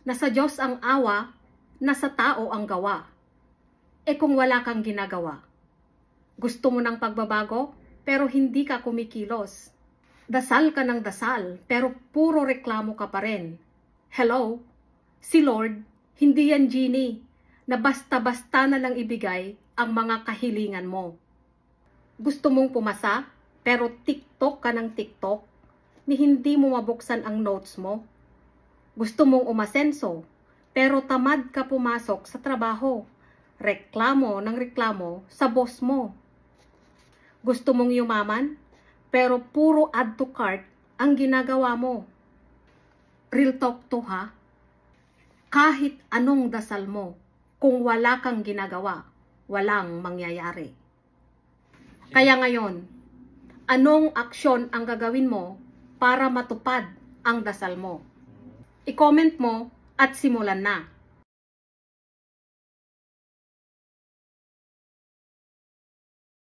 Nasa Diyos ang awa, nasa tao ang gawa. Kung wala kang ginagawa, gusto mo ng pagbabago pero hindi ka kumikilos. Dasal ka ng dasal pero puro reklamo ka pa rin. Hello? Si Lord, hindi yan genie na basta-basta na lang ibigay ang mga kahilingan mo. Gusto mong pumasa pero TikTok ka ng TikTok ni hindi mo mabuksan ang notes mo. Gusto mong umasenso pero tamad ka pumasok sa trabaho. Reklamo ng reklamo sa boss mo. Gusto mong yumaman, pero puro add to cart ang ginagawa mo. Real talk to ha? Kahit anong dasal mo, kung wala kang ginagawa, walang mangyayari. Kaya ngayon, anong aksyon ang gagawin mo para matupad ang dasal mo? I-comment mo at simulan na.